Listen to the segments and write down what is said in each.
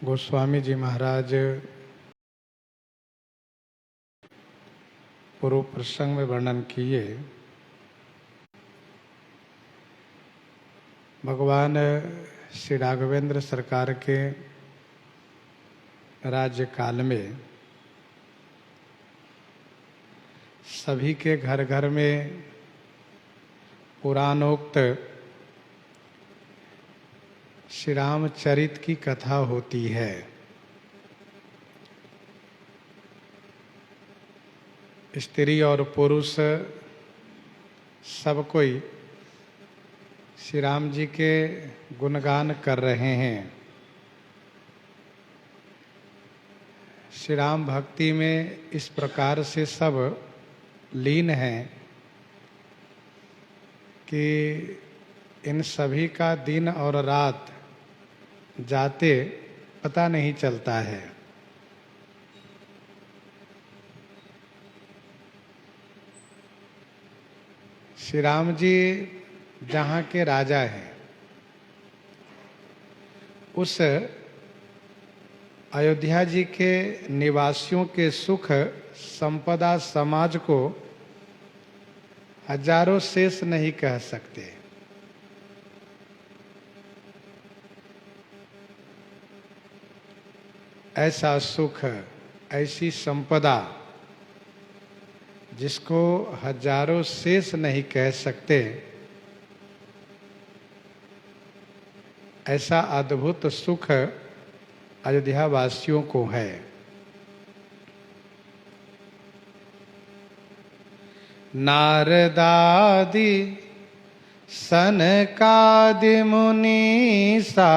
गोस्वामी जी महाराज पूर्व प्रसंग में वर्णन किए, भगवान श्री राघवेंद्र सरकार के राज्य काल में सभी के घर घर में पुराणोक्त श्री रामचरित की कथा होती है। स्त्री और पुरुष सब कोई श्री राम जी के गुणगान कर रहे हैं। श्री राम भक्ति में इस प्रकार से सब लीन हैं कि इन सभी का दिन और रात जाते पता नहीं चलता है। श्री राम जी जहाँ के राजा हैं, उस अयोध्या जी के निवासियों के सुख संपदा समाज को हजारों शेष नहीं कह सकते। ऐसा सुख, ऐसी संपदा जिसको हजारों शेष नहीं कह सकते, ऐसा अद्भुत सुख अयोध्या वासियों को है। नारदादि सनकादि मुनीसा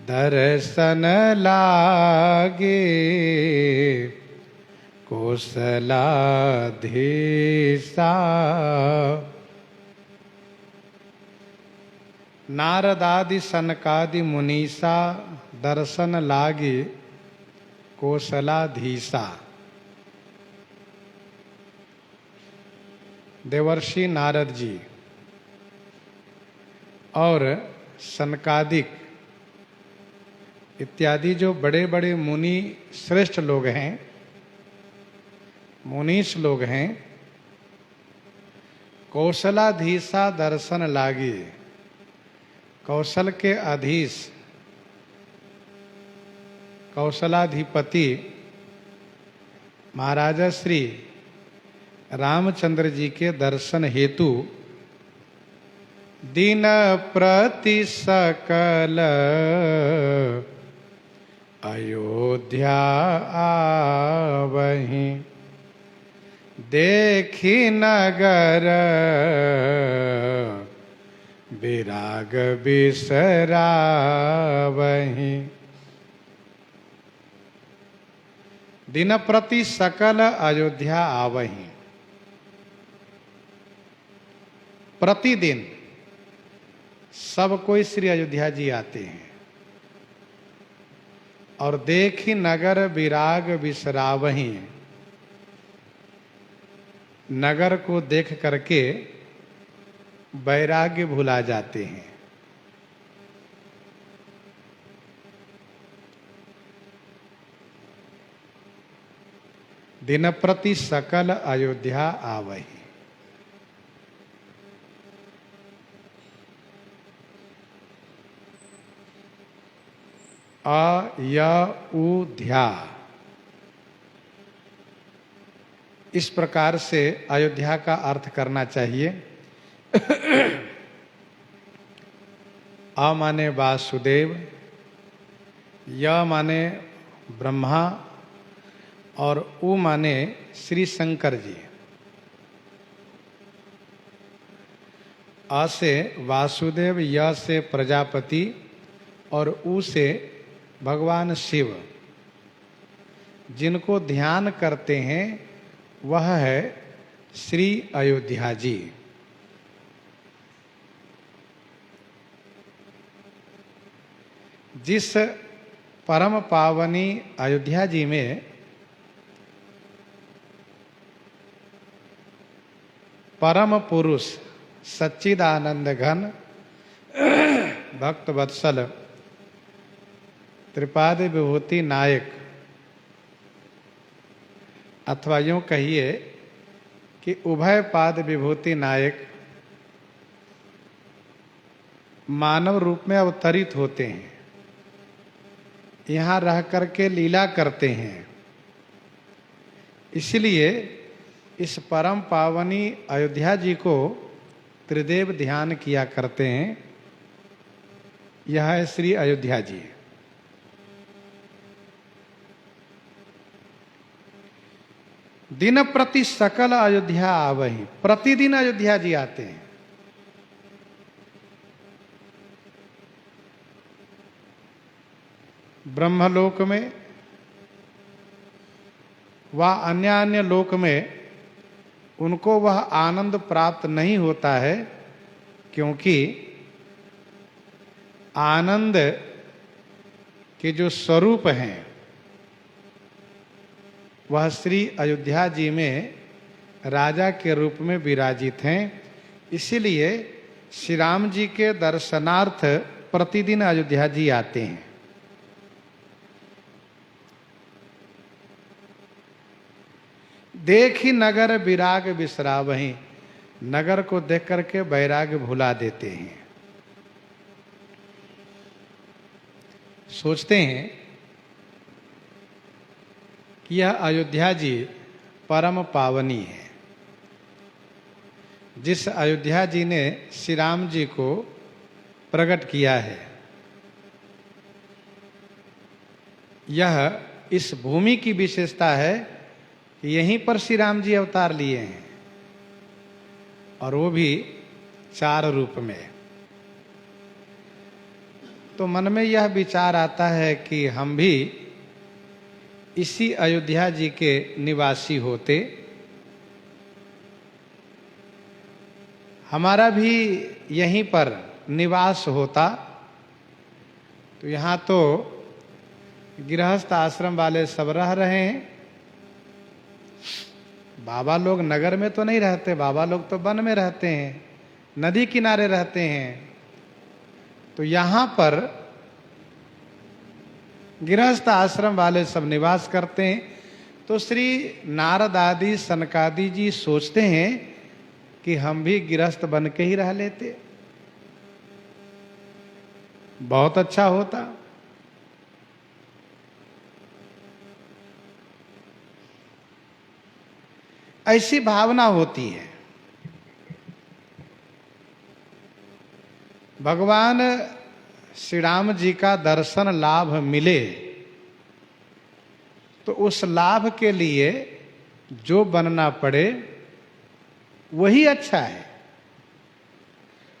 दर्शन लागे कौशलाधीसा। नारदादि सनकादि मुनीसा दर्शन लागे कौशलाधीसा। देवर्षि नारद जी और सनकादिक इत्यादि जो बड़े बड़े मुनि श्रेष्ठ लोग हैं, मुनीष लोग हैं, कौशलाधीशा दर्शन लागी। कौशल के अधीश कौशलाधिपति महाराजा श्री रामचंद्र जी के दर्शन हेतु दिन प्रति सकल अयोध्या आवहीं। देखी नगर विराग बिसरावहीं। दिन प्रति सकल अयोध्या आवहीं। प्रतिदिन सब कोई श्री अयोध्या जी आते हैं और देखी नगर विराग बिसरावहीं। नगर को देख करके वैराग्य भुला जाते हैं। दिन प्रति सकल अयोध्या आवहीं। अयोध्या इस प्रकार से अयोध्या का अर्थ करना चाहिए। अ माने वासुदेव, य माने ब्रह्मा और उ माने श्री शंकर जी। अ से वासुदेव, य से प्रजापति और उ से भगवान शिव। जिनको ध्यान करते हैं वह है श्री अयोध्या जी। जिस परम पावनी अयोध्या जी में परम पुरुष सच्चिदानंद घन भक्त वत्सल त्रिपाद विभूति नायक, अथवा यूं कहिए कि उभय पाद विभूति नायक मानव रूप में अवतरित होते हैं, यहाँ रह करके लीला करते हैं। इसलिए इस परम पावनी अयोध्या जी को त्रिदेव ध्यान किया करते हैं। यह है श्री अयोध्या जी। दिन प्रति सकल अयोध्या आवहि, प्रतिदिन अयोध्या जी आते हैं। ब्रह्मलोक में व अन्य अन्य लोक में उनको वह आनंद प्राप्त नहीं होता है, क्योंकि आनंद के जो स्वरूप हैं वह श्री अयोध्या जी में राजा के रूप में विराजित हैं। इसीलिए श्री राम जी के दर्शनार्थ प्रतिदिन अयोध्या जी आते हैं। देखी नगर विराग बिसरावहीं, नगर को देख करके वैराग्य भुला देते हैं। सोचते हैं कि यह अयोध्या जी परम पावनी है। जिस अयोध्या जी ने श्री राम जी को प्रकट किया है, यह इस भूमि की विशेषता है कि यहीं पर श्री राम जी अवतार लिए हैं, और वो भी 4 रूप में। तो मन में यह विचार आता है कि हम भी इसी अयोध्या जी के निवासी होते, हमारा भी यहीं पर निवास होता, तो यहाँ तो गृहस्थ आश्रम वाले सब रह रहे हैं। बाबा लोग नगर में तो नहीं रहते, बाबा लोग तो वन में रहते हैं, नदी किनारे रहते हैं। तो यहाँ पर गृहस्थ आश्रम वाले सब निवास करते हैं। तो श्री नारद आदि सनकादि जी सोचते हैं कि हम भी गृहस्थ बन के ही रह लेते, बहुत अच्छा होता। ऐसी भावना होती है। भगवान श्री राम जी का दर्शन लाभ मिले तो उस लाभ के लिए जो बनना पड़े वही अच्छा है।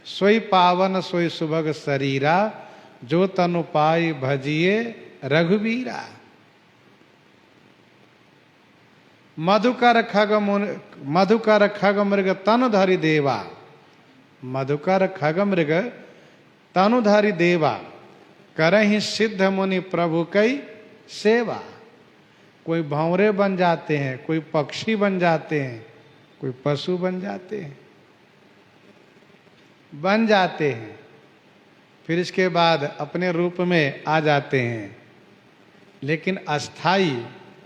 सोई पावन सोई सुभग शरीरा, जो तनु पाई भजिए रघुवीरा। मधुकर खग मृग तनुधारी देवा, मधुकर खग मृग तनुधारी देवा, करहि सिद्ध मुनि प्रभु कई सेवा। कोई भंवरे बन जाते हैं, कोई पक्षी बन जाते हैं, कोई पशु बन जाते हैं, फिर इसके बाद अपने रूप में आ जाते हैं, लेकिन अस्थाई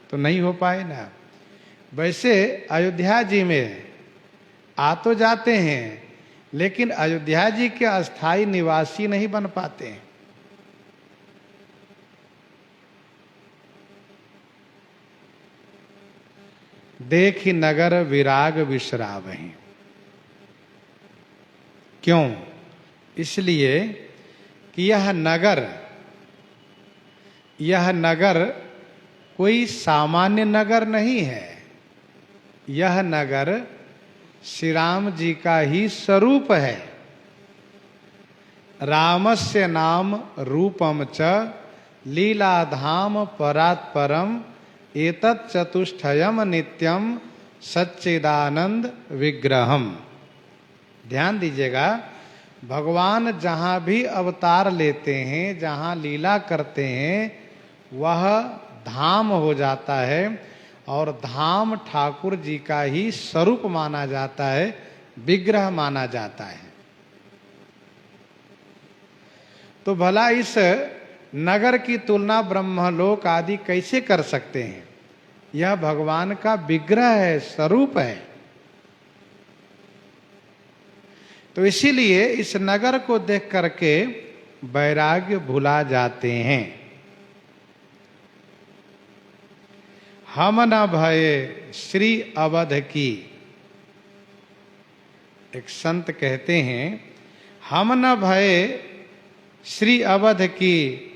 तो नहीं हो पाए ना। वैसे अयोध्या जी में आ तो जाते हैं, लेकिन अयोध्या जी के अस्थाई निवासी नहीं बन पाते हैं। देखी नगर विराग विश्रावहीं। क्यों? इसलिए कि यह नगर कोई सामान्य नगर नहीं है। यह नगर श्री राम जी का ही स्वरूप है। रामस्य नाम रूपम च लीलाधाम परात् परम, एतत् चतुष्टयम नित्यम सच्चिदानंद विग्रहम। ध्यान दीजिएगा, भगवान जहाँ भी अवतार लेते हैं, जहाँ लीला करते हैं, वह धाम हो जाता है, और धाम ठाकुर जी का ही स्वरूप माना जाता है, विग्रह माना जाता है। तो भला इस नगर की तुलना ब्रह्मलोक आदि कैसे कर सकते हैं? यह भगवान का विग्रह है, स्वरूप है। तो इसीलिए इस नगर को देख करके वैराग्य भुला जाते हैं। हम न भये श्री अवध की, एक संत कहते हैं, हम न भये श्री अवध की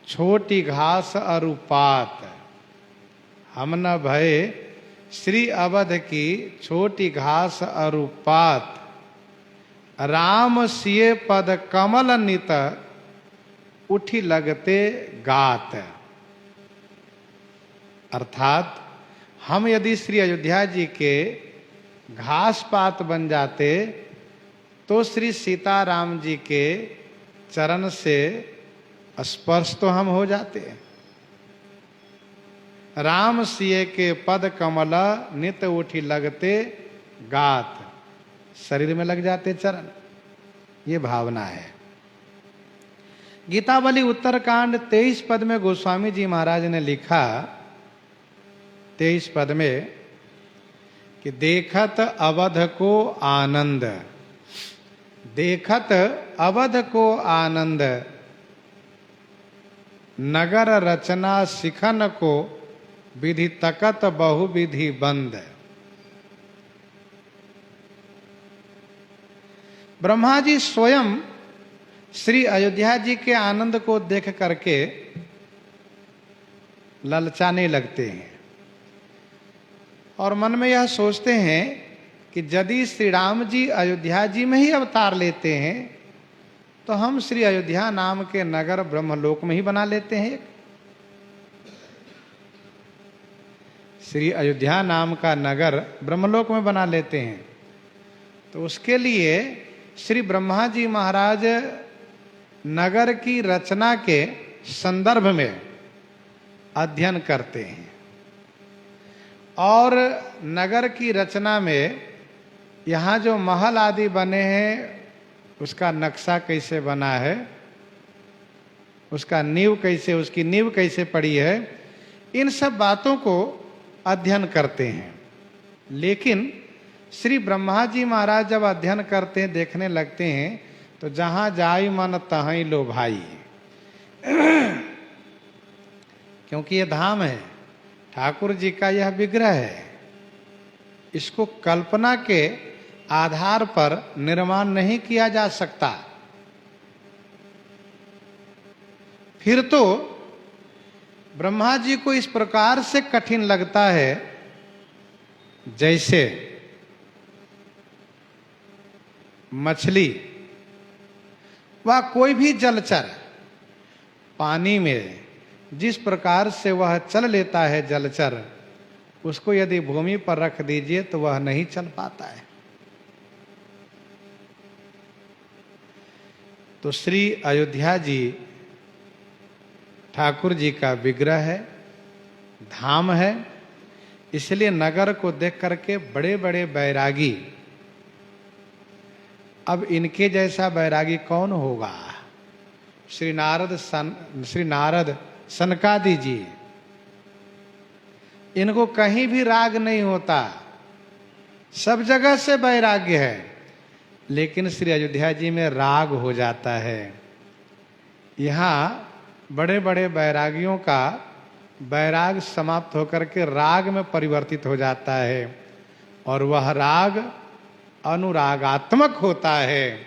छोटी घास अरुपात। हम न भये श्री अवध की छोटी घास अरुपात, राम सिए पद कमल नित उठी लगते गात। अर्थात हम यदि श्री अयोध्या जी के घास पात बन जाते तो श्री सीताराम जी के चरण से स्पर्श तो हम हो जाते। राम सिए के पद कमल नित उठी लगते गात, शरीर में लग जाते चरण। ये भावना है। गीतावली उत्तरकांड 23 पद में गोस्वामी जी महाराज ने लिखा, 23 पद में, कि देखत अवध को आनंद, देखत अवध को आनंद, नगर रचना सिखन को विधि तकत बहुविधि बंद। ब्रह्मा जी स्वयं श्री अयोध्या जी के आनंद को देख करके ललचाने लगते हैं और मन में यह सोचते हैं कि यदि श्री राम जी अयोध्या जी में ही अवतार लेते हैं तो हम श्री अयोध्या नाम के नगर ब्रह्मलोक में ही बना लेते हैं। श्री अयोध्या नाम का नगर ब्रह्मलोक में बना लेते हैं। तो उसके लिए श्री ब्रह्मा जी महाराज नगर की रचना के संदर्भ में अध्ययन करते हैं और नगर की रचना में यहाँ जो महल आदि बने हैं उसका नक्शा कैसे बना है, उसका नींव कैसे, उसकी नींव कैसे पड़ी है, इन सब बातों को अध्ययन करते हैं। लेकिन श्री ब्रह्मा जी महाराज जब अध्ययन करते हैं, देखने लगते हैं, तो जहां जाई मन तहीं लो भाई। क्योंकि ये धाम है, ठाकुर जी का यह विग्रह है, इसको कल्पना के आधार पर निर्माण नहीं किया जा सकता। फिर तो ब्रह्मा जी को इस प्रकार से कठिन लगता है जैसे मछली व कोई भी जलचर पानी में जिस प्रकार से वह चल लेता है जलचर, उसको यदि भूमि पर रख दीजिए तो वह नहीं चल पाता है। तो श्री अयोध्या जी ठाकुर जी का विग्रह है, धाम है, इसलिए नगर को देख करके बड़े बड़े बैरागी, अब इनके जैसा बैरागी कौन होगा? श्री नारद सनकादि जी, इनको कहीं भी राग नहीं होता, सब जगह से वैराग्य है, लेकिन श्री अयोध्या जी में राग हो जाता है। यहाँ बड़े बड़े बैरागियों का बैराग समाप्त होकर के राग में परिवर्तित हो जाता है और वह राग अनुरागात्मक होता है,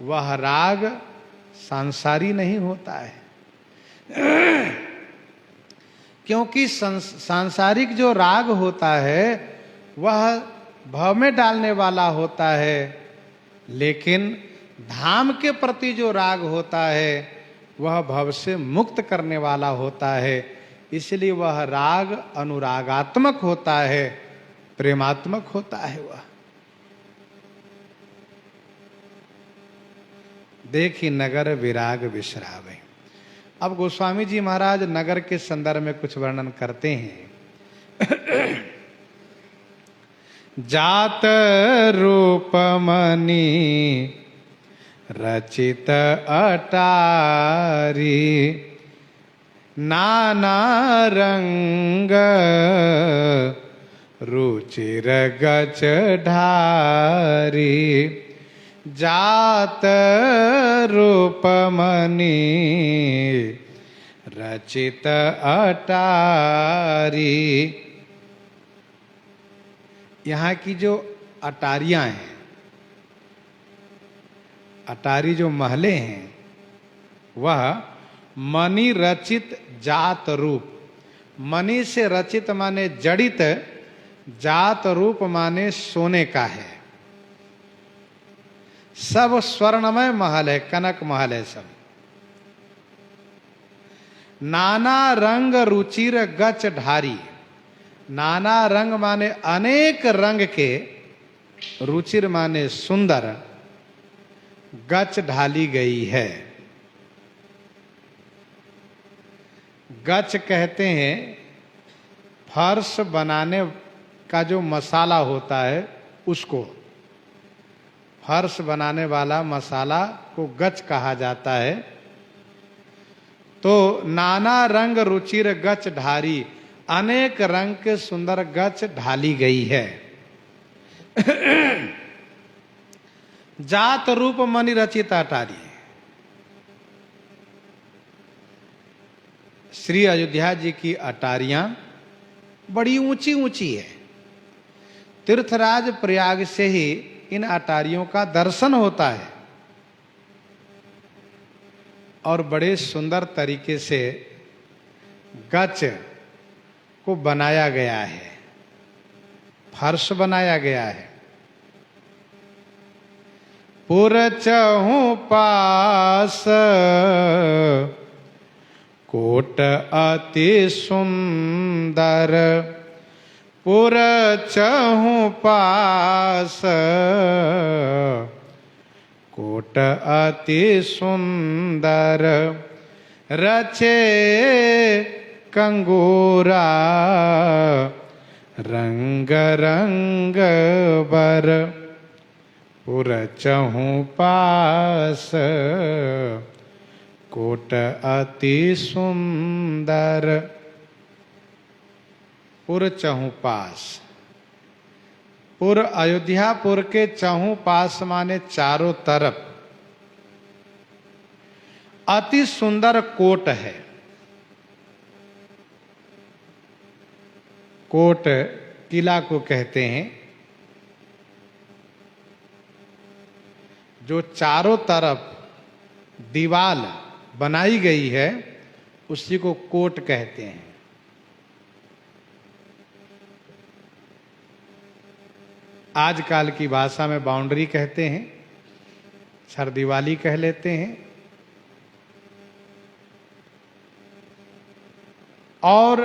वह राग सांसारी नहीं होता है। क्योंकि सांसारिक जो राग होता है वह भव में डालने वाला होता है, लेकिन धाम के प्रति जो राग होता है वह भव से मुक्त करने वाला होता है, इसलिए वह राग अनुरागात्मक होता है, प्रेमात्मक होता है। वह देखी नगर विराग विश्रावे। अब गोस्वामी जी महाराज नगर के संदर्भ में कुछ वर्णन करते हैं। जात रूप मणि रचित अटारी नाना रंग रुचिर गच ढारी जात रूप मणि रचित अटारी। यहाँ की जो अटारियां हैं, अटारी जो महले हैं, वह मणि रचित जात रूप, मणि से रचित माने जड़ित, जात रूप माने सोने का है। सब स्वर्णमय महल है, कनक महल है सब। नाना रंग रुचिर गच ढारी, नाना रंग माने अनेक रंग के, रुचिर माने सुंदर, गच ढाली गई है। गच कहते हैं फर्श बनाने का जो मसाला होता है उसको, फर्श बनाने वाला मसाला को गच कहा जाता है। तो नाना रंग रुचिर गच ढारी, अनेक रंग के सुंदर गच ढाली गई है। जात रूप मणि रचित अटारी। श्री अयोध्या जी की अटारियां बड़ी ऊंची ऊंची है। तीर्थराज प्रयाग से ही इन अटारियों का दर्शन होता है और बड़े सुंदर तरीके से गच को बनाया गया है, फर्श बनाया गया है। पुर चहु पास कोट अति सुंदर, पुर चहु पास कोट अति सुंदर, रचे कंगूरा रंग रंग बर, पुर चहु पास कोट अति सुंदर। पुर चहु पास, पुर अयोध्यापुर के चहु पास माने चारों तरफ अति सुंदर कोट है। कोट किला को कहते हैं जो चारों तरफ दीवाल बनाई गई है, उसी को कोट कहते हैं। आजकल की भाषा में बाउंड्री कहते हैं, छरदीवाली कह लेते हैं। और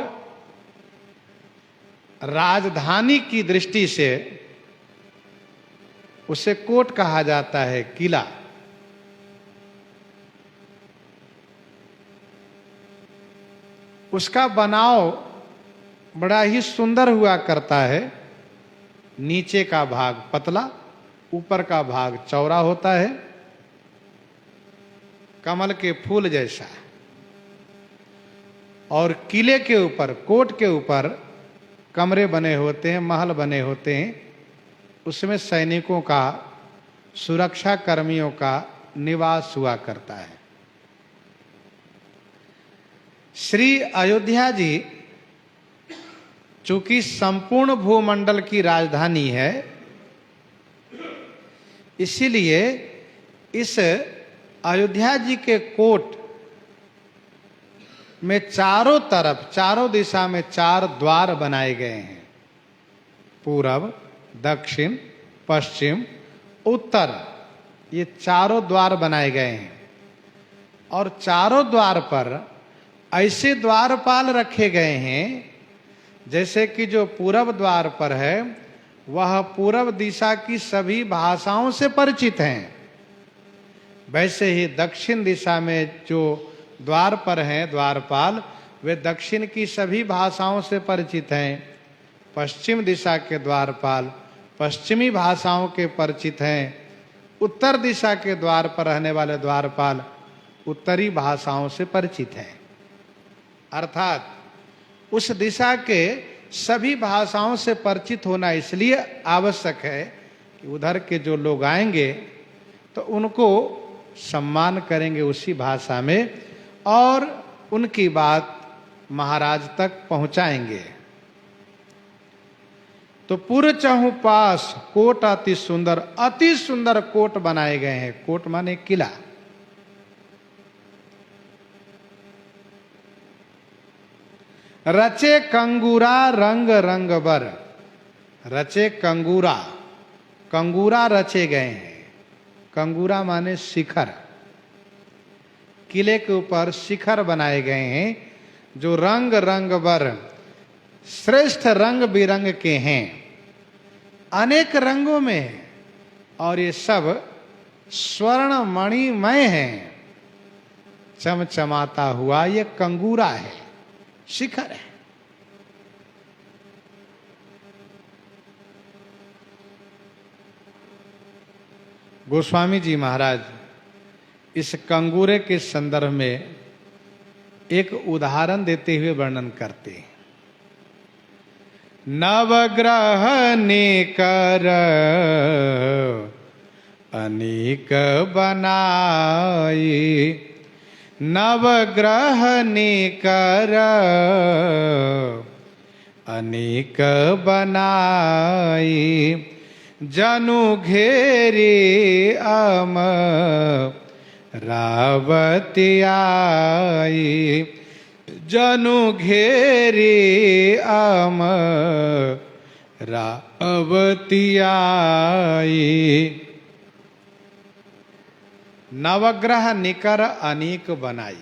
राजधानी की दृष्टि से उसे कोट कहा जाता है, किला। उसका बनाव बड़ा ही सुंदर हुआ करता है। नीचे का भाग पतला, ऊपर का भाग चौड़ा होता है, कमल के फूल जैसा। और किले के ऊपर, कोट के ऊपर कमरे बने होते हैं, महल बने होते हैं। उसमें सैनिकों का, सुरक्षा कर्मियों का निवास हुआ करता है। श्री अयोध्या जी चूंकि संपूर्ण भूमंडल की राजधानी है, इसीलिए इस अयोध्या जी के कोट में चारों तरफ, चारों दिशा में 4 द्वार बनाए गए हैं। पूरब, दक्षिण, पश्चिम, उत्तर, ये चारों द्वार बनाए गए हैं। और चारों द्वार पर ऐसे द्वारपाल रखे गए हैं जैसे कि जो पूरब द्वार पर है वह पूरब दिशा की सभी भाषाओं से परिचित हैं, वैसे ही दक्षिण दिशा में जो द्वार पर हैं द्वारपाल, वे दक्षिण की सभी भाषाओं से परिचित हैं। पश्चिम दिशा के द्वारपाल पश्चिमी भाषाओं के परिचित हैं। उत्तर दिशा के द्वार पर रहने वाले द्वारपाल उत्तरी भाषाओं से परिचित हैं, अर्थात उस दिशा के सभी भाषाओं से परिचित होना इसलिए आवश्यक है कि उधर के जो लोग आएंगे तो उनको सम्मान करेंगे उसी भाषा में और उनकी बात महाराज तक पहुंचाएंगे। तो पुर चहु पास कोट अति सुंदर कोट बनाए गए हैं। कोट माने किला। रचे कंगूरा रंग रंग बर, रचे कंगूरा, कंगूरा रचे गए हैं। कंगूरा माने शिखर, किले के ऊपर शिखर बनाए गए हैं जो रंग रंग बर श्रेष्ठ रंग बिरंग के हैं, अनेक रंगों में, और ये सब स्वर्ण मणिमय हैं। चमचमाता हुआ ये कंगूरा है, शिखर है। गोस्वामी जी महाराज इस कंगूरे के संदर्भ में एक उदाहरण देते हुए वर्णन करते हैं। नवग्रह निकर अनेक बनाई, नवग्रह निकर अनेक बनाई, जनु घेरी अम रावती आई, जनु घेरी अम रावती आई। नवग्रह निकर अनेक बनाई।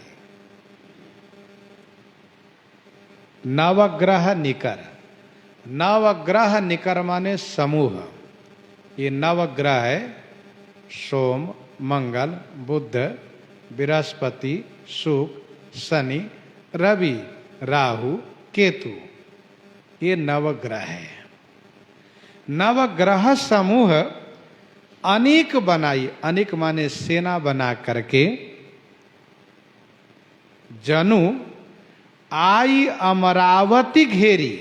नवग्रह निकर, नवग्रह निकर माने समूह। ये नवग्रह है सोम, मंगल, बुध, बृहस्पति, शुक्र, शनि, रवि, राहु, केतु, ये नवग्रह है। नवग्रह समूह अनेक बनाई, अनेक माने सेना बना करके, जनु आई अमरावती घेरी।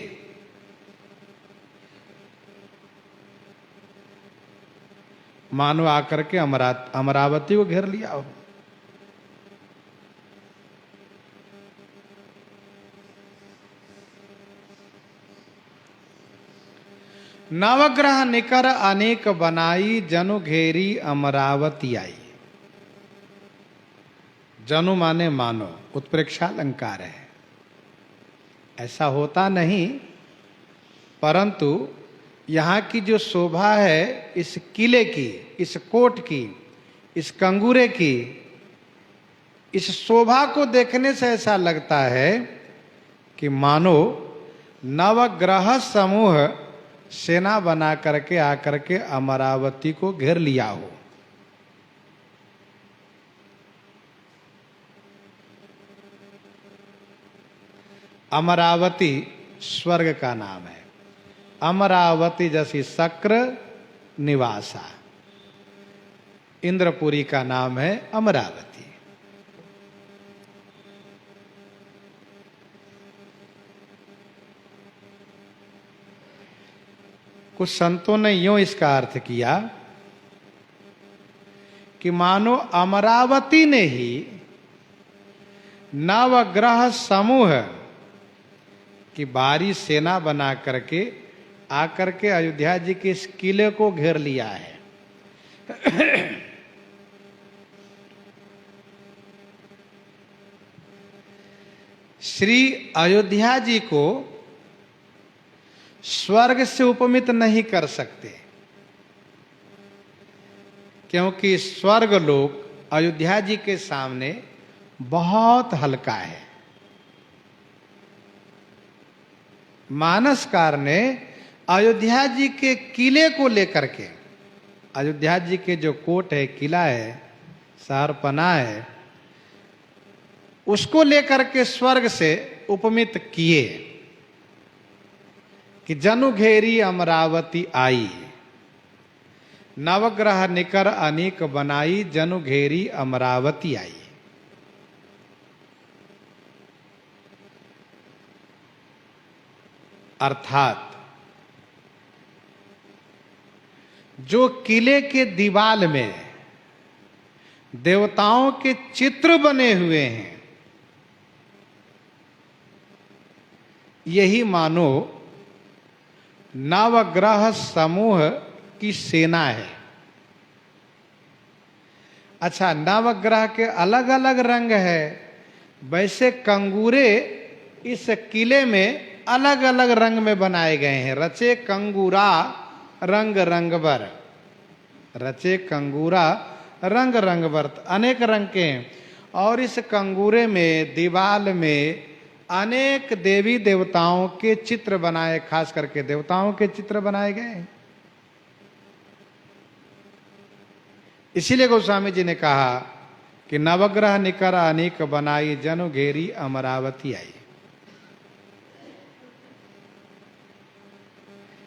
मानो आकर के अमरावती को घेर लिया हो। नवग्रह निकर अनेक बनाई, जनु घेरी अमरावती आई। जनु माने मानो, उत्प्रेक्षा अलंकार है। ऐसा होता नहीं, परंतु यहाँ की जो शोभा है इस किले की, इस कोट की, इस कंगूरे की, इस शोभा को देखने से ऐसा लगता है कि मानो नवग्रह समूह सेना बना करके आकर के अमरावती को घेर लिया हो। अमरावती स्वर्ग का नाम है। अमरावती जैसी शक्र निवासा, इंद्रपुरी का नाम है अमरावती। कुछ संतों ने यूं इसका अर्थ किया कि मानो अमरावती ने ही नवग्रह समूह की भारी सेना बना करके आकर के अयोध्या जी के इस किले को घेर लिया है। श्री अयोध्या जी को स्वर्ग से उपमित नहीं कर सकते, क्योंकि स्वर्ग लोक अयोध्या जी के सामने बहुत हल्का है। मानसकार ने अयोध्या जी के किले को लेकर के, अयोध्या जी के जो कोट है, किला है, शहरपनाह है, उसको लेकर के स्वर्ग से उपमित किए कि जनु घेरी अमरावती आई। नवग्रह निकर अनेक बनाई, जनु घेरी अमरावती आई। अर्थात जो किले के दीवाल में देवताओं के चित्र बने हुए हैं, यही मानो नवग्रह समूह की सेना है। अच्छा, नवग्रह के अलग अलग रंग है, वैसे कंगूरे इस किले में अलग अलग रंग में बनाए गए हैं। रचे कंगूरा रंग रंगबर, रचे कंगूरा रंग रंगबर, अनेक रंग के हैं। और इस कंगूरे में दीवाल में अनेक देवी देवताओं के चित्र बनाए, खास करके देवताओं के चित्र बनाए गए हैं। इसीलिए गोस्वामी जी ने कहा कि नवग्रह निकर अनेक बनाई, जनु घेरी अमरावती आई।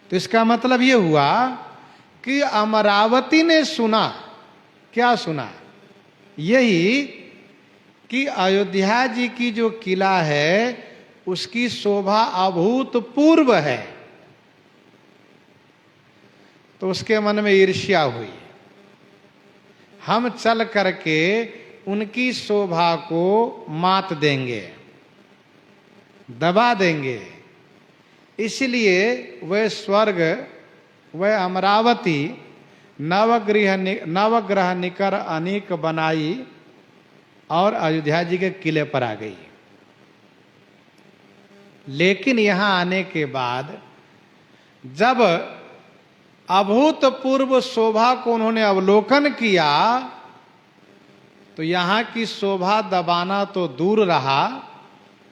तो इसका मतलब यह हुआ कि अमरावती ने सुना, क्या सुना? यही कि अयोध्या जी की जो किला है उसकी शोभा अभूतपूर्व है। तो उसके मन में ईर्ष्या हुई, हम चल करके उनकी शोभा को मात देंगे, दबा देंगे। इसलिए वह स्वर्ग, वह अमरावती नवग्रह निकर अनेक बनाई और अयोध्या जी के किले पर आ गई। लेकिन यहां आने के बाद जब अभूतपूर्व शोभा को उन्होंने अवलोकन किया, तो यहां की शोभा दबाना तो दूर रहा,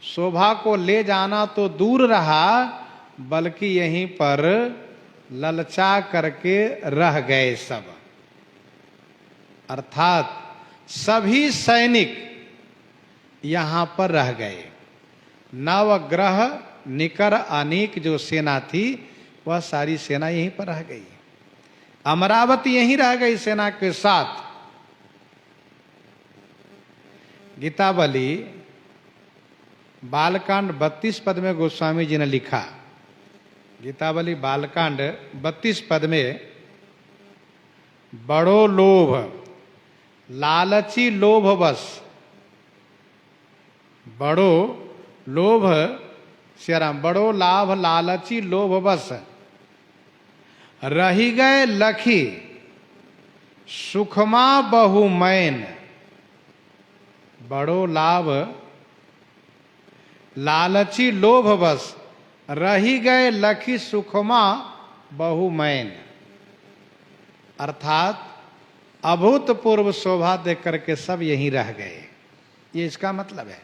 शोभा को ले जाना तो दूर रहा, बल्कि यहीं पर ललचा करके रह गए सब। अर्थात सभी सैनिक यहां पर रह गए। नवग्रह निकर अनेक जो सेना थी वह सारी सेना यहीं पर रह गई। अमरावती यहीं रह गई सेना के साथ। गीतावली बालकांड 32 पद में गोस्वामी जी ने लिखा, गीतावली बालकांड 32 पद में, बड़ो लोभ लालची लोभवश, बड़ो लोभ श्याराम, बड़ो लाभ लालची लोभवश रही गए लखी सुखमा बहुमैन। बड़ो लाभ लालची लोभवश रही गए लखी सुखमा बहुमैन। अर्थात अभूतपूर्व शोभा देख करके सब यहीं रह गए, ये इसका मतलब है।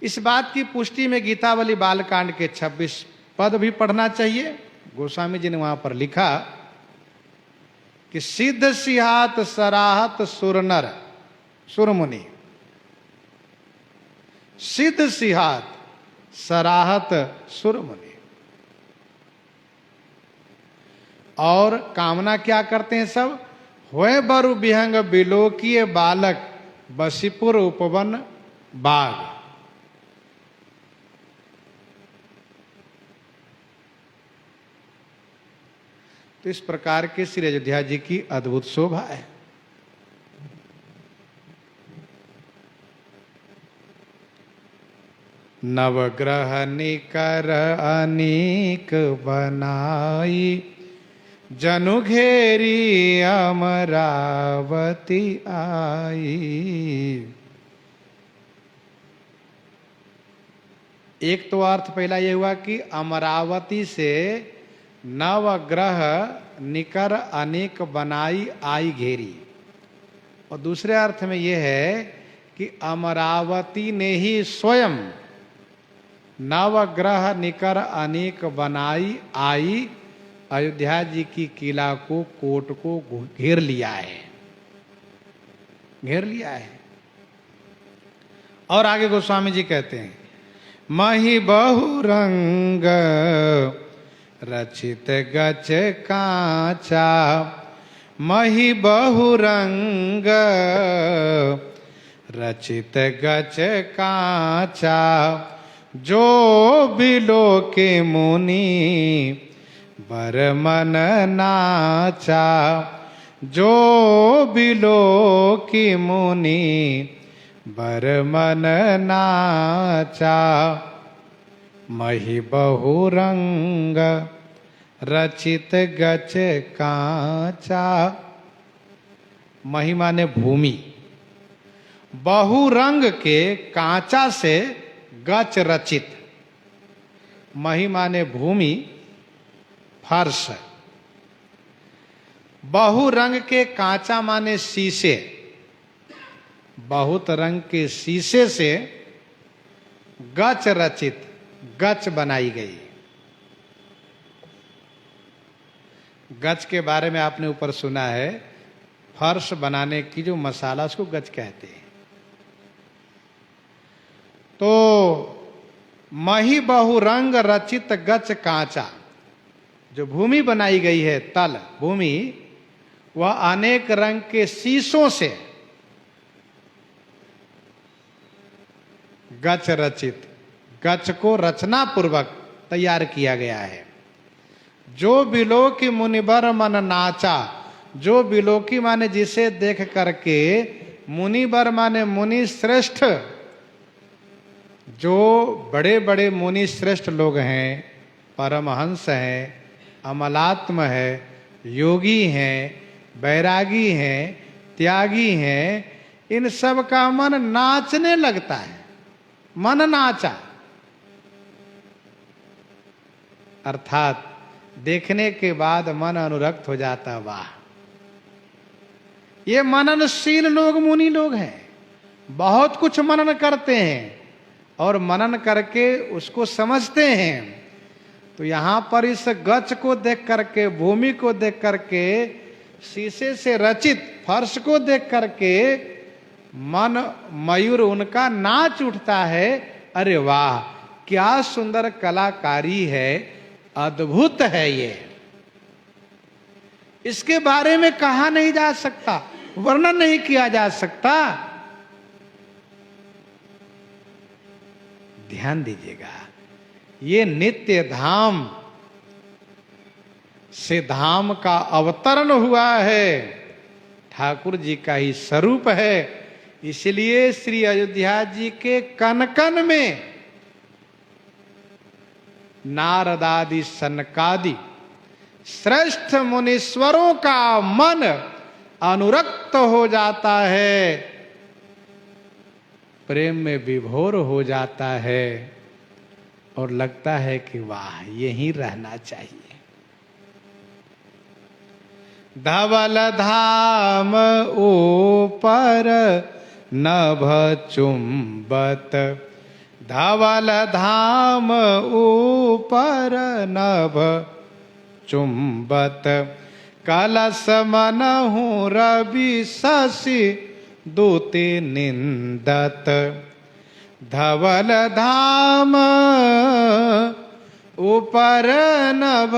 इस बात की पुष्टि में गीतावली बालकांड के 26 पद भी पढ़ना चाहिए। गोस्वामी जी ने वहां पर लिखा कि सिद्ध सिहात सराहत सुरनर सुरमुनि, सिद्ध सिहात सराहत सुरमुनि। और कामना क्या करते हैं सब? होए बरु विहंग बिलोकीय बालक बसीपुर उपवन बाग। तो इस प्रकार के श्री अयोध्या जी की अद्भुत शोभा है। नवग्रह निकर अनेक बनाई, जनु घेरी अमरावती आई। एक तो अर्थ पहला यह हुआ कि अमरावती से नवग्रह निकर अनेक बनाई आई घेरी, और दूसरे अर्थ में यह है कि अमरावती ने ही स्वयं नवग्रह निकर अनेक बनाई आई, अयोध्या जी की किला को, कोट को घेर लिया है, घेर लिया है। और आगे गोस्वामी जी कहते हैं, मही बहुरंग रचित गच कांचा मही बहुरंग रचित गच कांचा जो बिलो के मुनि बर मन नाचा जो बिलो की मुनि बर मन नाचा मही बहुरंग रचित गच कांचा। मही माने भूमि, बहुरंग के कांचा से गच रचित। मही माने भूमि, फर्श। बहुरंग के कांचा माने शीशे, बहुत रंग के शीशे से गच रचित, गच बनाई गई। गच के बारे में आपने ऊपर सुना है, फर्श बनाने की जो मसाला उसको गच कहते हैं। तो मही बहुरंग रचित गच कांचा, जो भूमि बनाई गई है, तल भूमि, वह अनेक रंग के शीशों से गच रचित, गच को रचना पूर्वक तैयार किया गया है। जो बिलोकी मुनिबर मन नाचा, जो बिलोकी माने जिसे देख करके, मुनिबर माने मुनि श्रेष्ठ, जो बड़े बड़े मुनि श्रेष्ठ लोग हैं, परमहंस हैं, अमलात्म है, योगी हैं, बैरागी हैं, त्यागी हैं, इन सब का मन नाचने लगता है। मन नाचा अर्थात देखने के बाद मन अनुरक्त हो जाता। वाह, ये मननशील लोग मुनि लोग हैं, बहुत कुछ मनन करते हैं और मनन करके उसको समझते हैं। तो यहां पर इस गच को देख करके, भूमि को देख करके, शीशे से रचित फर्श को देख करके मन मयूर उनका नाच उठता है। अरे वाह, क्या सुंदर कलाकारी है, अद्भुत है ये। इसके बारे में कहा नहीं जा सकता, वर्णन नहीं किया जा सकता। ध्यान दीजिएगा, ये नित्य धाम से धाम का अवतरण हुआ है, ठाकुर जी का ही स्वरूप है। इसलिए श्री अयोध्या जी के कन कन में नारदादि सनकादि श्रेष्ठ मुनीश्वरों का मन अनुरक्त हो जाता है, प्रेम में विभोर हो जाता है और लगता है कि वाह, यहीं रहना चाहिए। धवल धाम ऊपर नभ चुंबत, धवल धाम ऊपर नभ चुंबत, कलश मनहु रवि शशि दूति निंदत, धवल धाम ऊपर नभ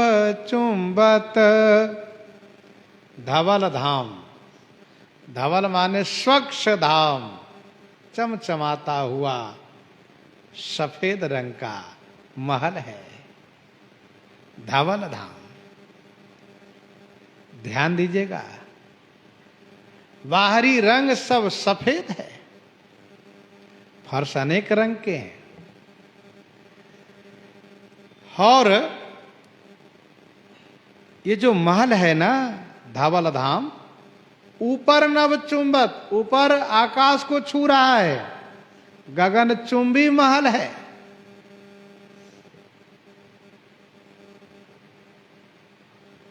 चुंबत। धवल धाम, धवल माने स्वच्छ धाम, चमचमाता हुआ सफेद रंग का महल है धवल धाम। ध्यान दीजिएगा, बाहरी रंग सब सफेद है, फर्श अनेक रंग के हैं, और ये जो महल है ना धवल धाम, ऊपर नभ चुंबत, ऊपर आकाश को छू रहा है, गगन चुंबी महल है।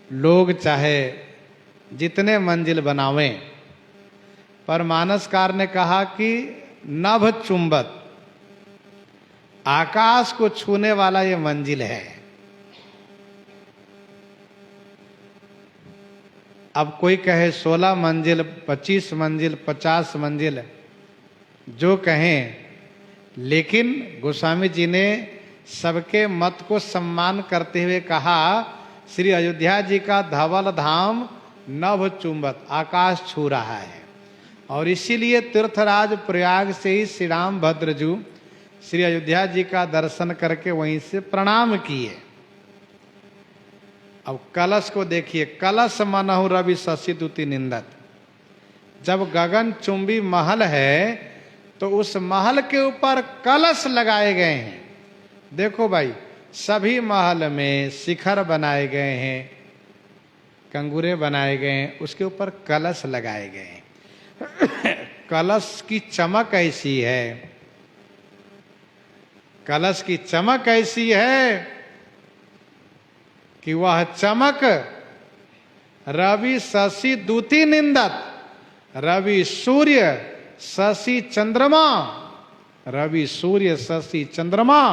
लोग चाहे जितने मंजिल बनावें, पर मानसकार ने कहा कि नभ चुंबत, आकाश को छूने वाला ये मंजिल है। अब कोई कहे 16 मंजिल, 25 मंजिल, 50 मंजिल, जो कहें, लेकिन गोस्वामी जी ने सबके मत को सम्मान करते हुए कहा, श्री अयोध्या जी का धवल धाम नभ चुंबत, आकाश छू रहा है। और इसीलिए तीर्थराज प्रयाग से ही श्री राम भद्रजू श्री अयोध्या जी का दर्शन करके वहीं से प्रणाम किए। अब कलश को देखिए, कलश मनहु रवि शशि दुति निंदत। जब गगन चुंबी महल है तो उस महल के ऊपर कलश लगाए गए हैं। देखो भाई, सभी महल में शिखर बनाए गए हैं, कंगूरे बनाए गए हैं, उसके ऊपर कलश लगाए गए हैं। कलश की चमक ऐसी है, कलश की चमक ऐसी है कि वह चमक रवि शशि दुति निंदत। रवि सूर्य शशि चंद्रमा, रवि सूर्य शशि चंद्रमा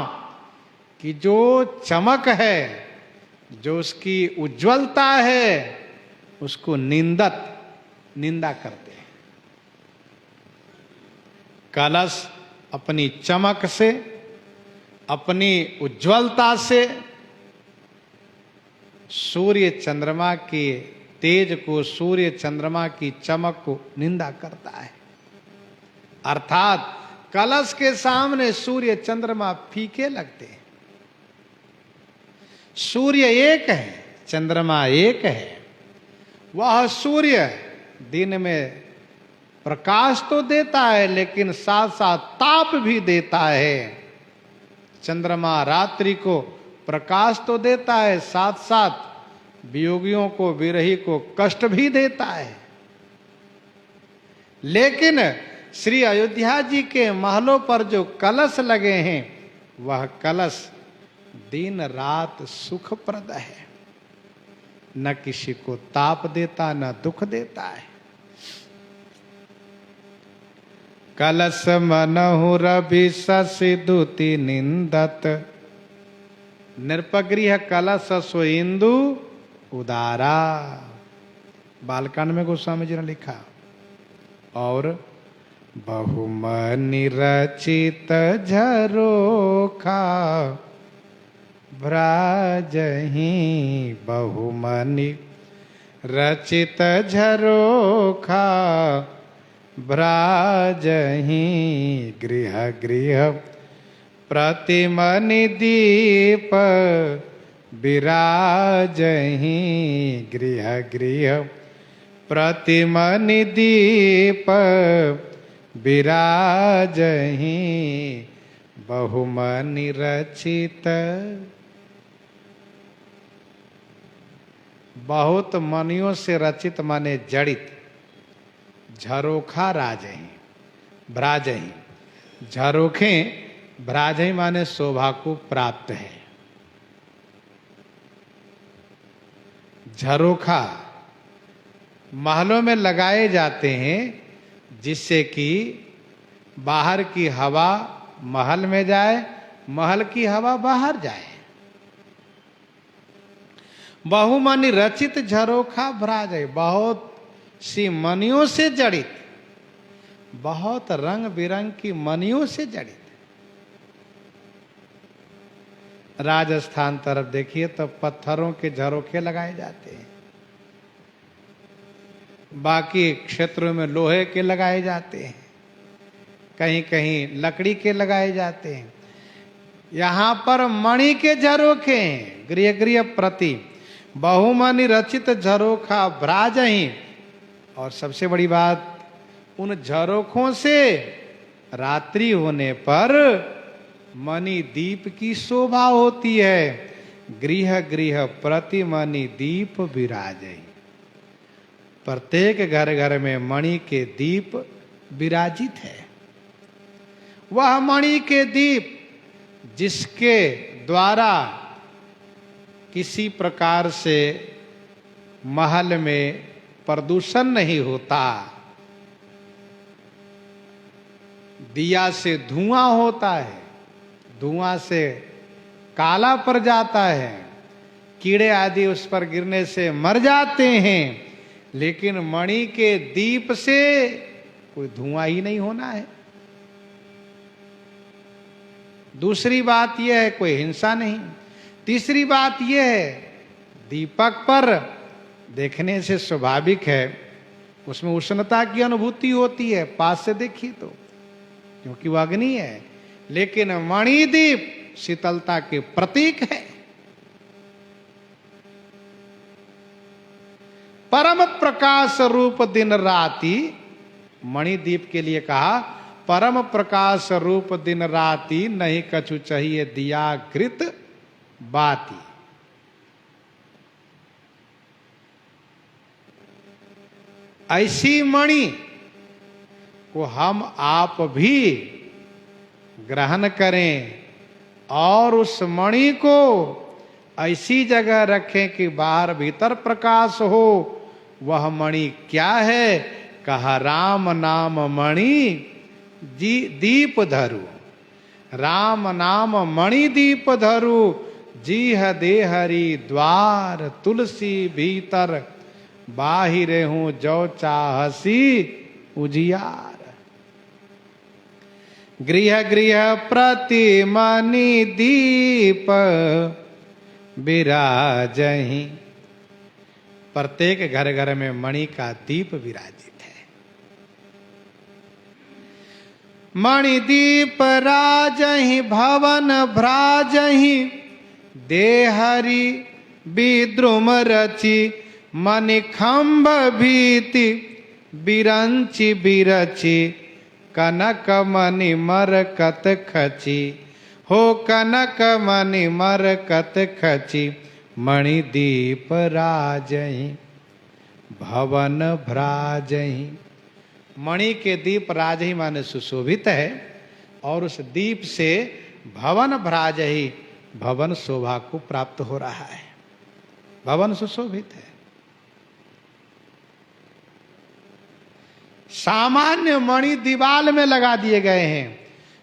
की जो चमक है, जो उसकी उज्ज्वलता है, उसको निंदत, निंदा करते हैं। कलश अपनी चमक से, अपनी उज्ज्वलता से सूर्य चंद्रमा के तेज को, सूर्य चंद्रमा की चमक को निंदा करता है। अर्थात कलश के सामने सूर्य चंद्रमा फीके लगते हैं। सूर्य एक है, चंद्रमा एक है। वह सूर्य दिन में प्रकाश तो देता है, लेकिन साथ साथ ताप भी देता है। चंद्रमा रात्रि को प्रकाश तो देता है, साथ साथ वियोगियों को, विरही को कष्ट भी देता है। लेकिन श्री अयोध्या जी के महलों पर जो कलश लगे हैं, वह कलश दिन रात सुखप्रद है, न किसी को ताप देता, न दुख देता है। कलश मनहु रवि शशि दुति निंदत, नृपगृह कलश स्वइंदु उदारा। बालकांड में गोस्वामी जी ने लिखा। और बहुमनि रचित झरोखा भ्राजहि, बहुमनि रचित झरोखा भ्राजहि, गृह गृह प्रतिमनि दीप विराजहि, गृह गृह प्रतिमनि दीप विराजहि, बहुमनि रचित। बहुत मनियों से रचित माने जड़ित, झरोखा राजहि, भ्राजहि। झरोखे भ्राजहि माने शोभा को प्राप्त है। झरोखा महलों में लगाए जाते हैं, जिससे कि बाहर की हवा महल में जाए, महल की हवा बाहर जाए। बहुमनि रचित झरोखा भ्राजहि, बहुत सी मनियों से जड़ित, बहुत रंग बिरंग की मनियों से जड़ित। राजस्थान तरफ देखिए तो पत्थरों के झरोखे लगाए जाते हैं, बाकी क्षेत्रों में लोहे के लगाए जाते हैं, कहीं कहीं लकड़ी के लगाए जाते हैं। यहाँ पर मणि के झरोखे हैं, गृह गृह प्रति बहुमनि रचित झरोखा भ्राजहि। और सबसे बड़ी बात, उन झरोखों से रात्रि होने पर मणि दीप की शोभा होती है। गृह गृह प्रति मणि दीप विराजहि, प्रत्येक घर घर में मणि के दीप विराजित है। वह मणि के दीप जिसके द्वारा किसी प्रकार से महल में प्रदूषण नहीं होता, दिया से धुआं होता है, धुआं से काला पड़ जाता है, कीड़े आदि उस पर गिरने से मर जाते हैं, लेकिन मणि के दीप से कोई धुआं ही नहीं होना है। दूसरी बात यह है कोई हिंसा नहीं। तीसरी बात यह है दीपक पर देखने से स्वाभाविक है उसमें उष्णता की अनुभूति होती है, पास से देखिए तो, क्योंकि वह अग्नि है। लेकिन मणिदीप शीतलता के प्रतीक है। परम प्रकाश रूप दिन राति, मणिदीप के लिए कहा परम प्रकाश रूप दिन राति, नहीं कछु चाहिए दिया कृत बाती। ऐसी मणि को हम आप भी ग्रहण करें और उस मणि को ऐसी जगह रखें कि बाहर भीतर प्रकाश हो। वह मणि क्या है? कहा राम नाम मणि दीप धरु, राम नाम मणि दीप धरु, जीह देहरी द्वार तुलसी भीतर, बाहिरे हूं जो चाहसी उजियार। गृह गृह प्रति मणि दीप विराजहि, प्रत्येक घर घर में मणि का दीप विराजित है। मणि दीप राजहि भवन भ्राजहि, देहरि विद्रुम रचि, मणिखंभ भीति बिरंचि बिरचि, कनक मणि मरकत खची, हो कनक मणि मरकत खची, मणिदीप राजहि भवन भ्राजहि। मणि के दीप राजहि माने सुशोभित है, और उस दीप से भवन भ्राजहि, भवन शोभा को प्राप्त हो रहा है, भवन सुशोभित है। सामान्य मणि दीवाल में लगा दिए गए हैं,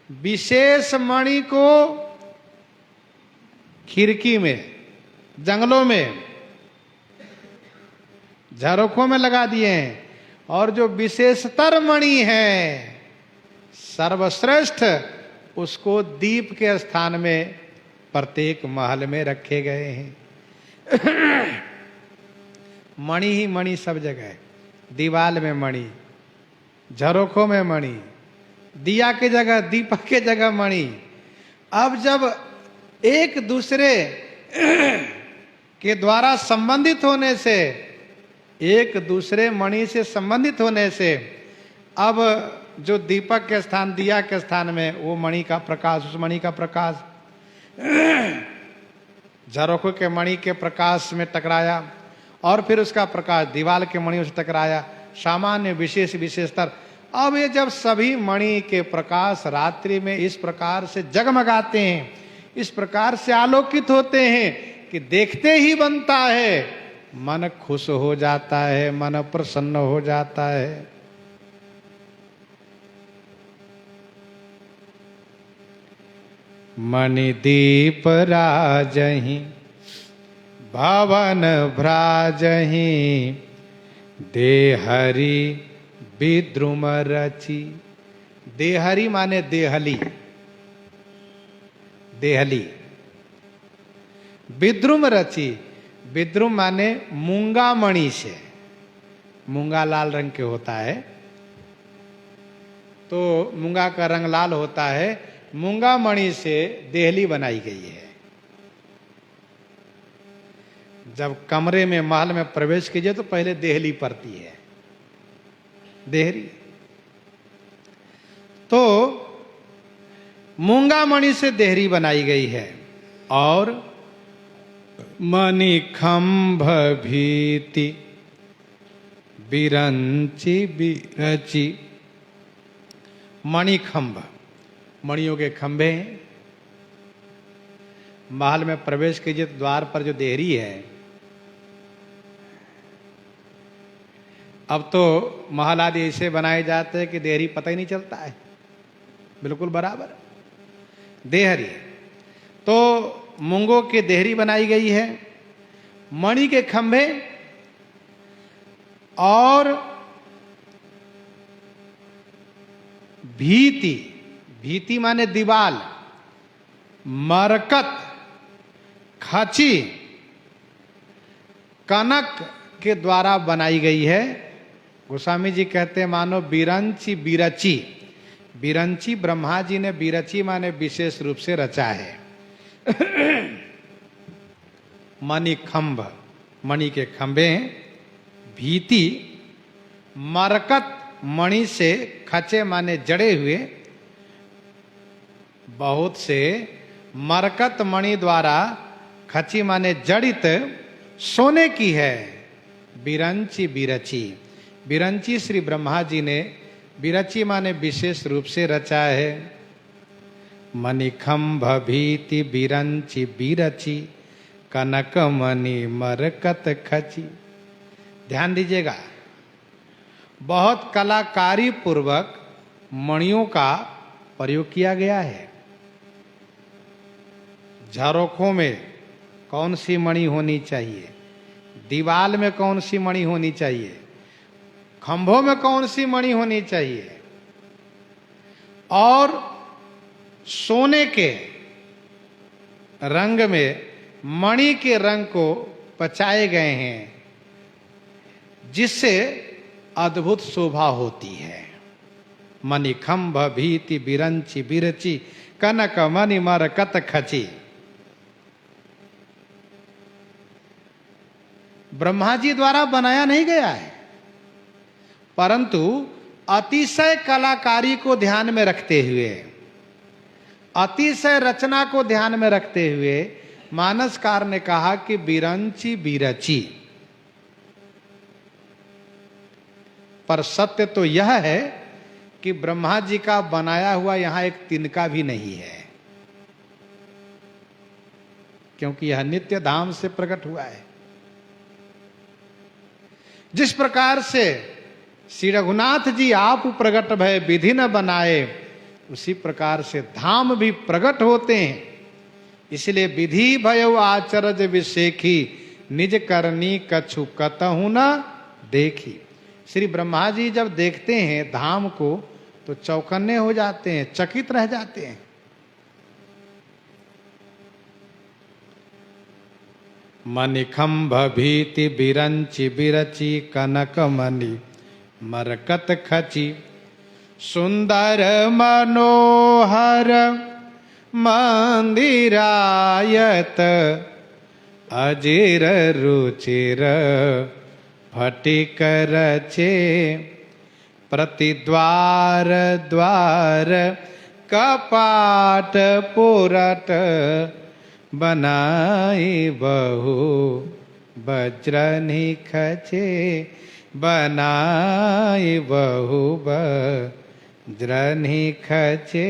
विशेष मणि को खिड़की में, जंगलों में, झरोखों में लगा दिए हैं। और जो विशेषतर मणि है, सर्वश्रेष्ठ, उसको दीप के स्थान में प्रत्येक महल में रखे गए हैं। मणि ही मणि सब जगह, दीवाल में मणि, झरोखों में मणि, दिया की जगह, दीपक के जगह मणि। अब जब एक दूसरे के द्वारा संबंधित होने से, एक दूसरे मणि से संबंधित होने से, अब जो दीपक के स्थान, दिया के स्थान में वो मणि का प्रकाश, उस मणि का प्रकाश झरोखे के मणि के प्रकाश में टकराया, और फिर उसका प्रकाश दीवाल के मणियों से टकराया। सामान्य विशेष विशेषतर। अब ये जब सभी मणि के प्रकाश रात्रि में इस प्रकार से जगमगाते हैं, इस प्रकार से आलोकित होते हैं कि देखते ही बनता है, मन खुश हो जाता है, मन प्रसन्न हो जाता है। मणि दीप राजहि भवन भ्राजहि, देहरि विद्रुम रचि। देहरी माने देहली, देहली। विद्रुम रचि, विद्रुम माने मूंगा मणि से, मूंगा लाल रंग के होता है, तो मूंगा का रंग लाल होता है, मूंगा मणि से देहली बनाई गई है। जब कमरे में, महल में प्रवेश कीजिए तो पहले देहली पड़ती है, देहरी। तो मूंगा मणि से देहरी बनाई गई है। और मणिखंभ भीति बिरंचि बिरचि, मणिखंभ, मणियों के खंभे हैं। महल में प्रवेश कीजिए तो द्वार पर जो देहरी है, अब तो महल आदि ऐसे बनाए जाते हैं कि देहरी पता ही नहीं चलता है, बिल्कुल बराबर देहरी। तो मूंगों के देहरी बनाई गई है, मणि के खंभे, और भीति, भीति माने दीवाल, मरकत, खची, कनक के द्वारा बनाई गई है। गोस्वामी जी कहते हैं मानो बिरंची बिरची। बिरंची ब्रह्मा जी ने, बिरची माने विशेष रूप से रचा है। मणि खंभ, मणि के खंभे हैं। भीति, मरकत मणि से, खचे माने जड़े हुए, बहुत से मरकत मणि द्वारा, खची माने जड़ित सोने की है। बिरंची बिरची, बिरंची श्री ब्रह्मा जी ने, बिरची माने विशेष रूप से रचा है। मणिखंभ भीति बिरंची बिरची, कनक मणि मरकत खची। ध्यान दीजिएगा, बहुत कलाकारी पूर्वक मणियों का प्रयोग किया गया है। झरोखों में कौन सी मणि होनी चाहिए, दीवाल में कौन सी मणि होनी चाहिए, खंभों में कौन सी मणि होनी चाहिए, और सोने के रंग में मणि के रंग को पचाए गए हैं, जिससे अद्भुत शोभा होती है। मणिखंभ भीति बिरंची बिरची, कनक मणि मरकत खची। ब्रह्मा जी द्वारा बनाया नहीं गया है, परंतु अतिशय कलाकारी को ध्यान में रखते हुए, अतिशय रचना को ध्यान में रखते हुए मानसकार ने कहा कि बिरंची बिरची। पर सत्य तो यह है कि ब्रह्मा जी का बनाया हुआ यहां एक तिनका भी नहीं है, क्योंकि यह नित्य धाम से प्रकट हुआ है। जिस प्रकार से श्री रघुनाथ जी आप प्रकट भय विधि न बनाए, उसी प्रकार से धाम भी प्रकट होते हैं। इसलिए विधि भयो आचरज विशेखी, निज करनी कछु कतहु न देखी। श्री ब्रह्मा जी जब देखते हैं धाम को तो चौकन्ने हो जाते हैं, चकित रह जाते हैं। मणिखंभ भीति बिरंची बिरची, कनक मणि मरकत खची। सुंदर मनोहर मंदिरायत, अजिर रुचिर फटिक रचे। प्रतिद्वार द्वार कपाट पुरट, बनाई बहु वज्र निखचे। बनाई बहु वज्र निखचे।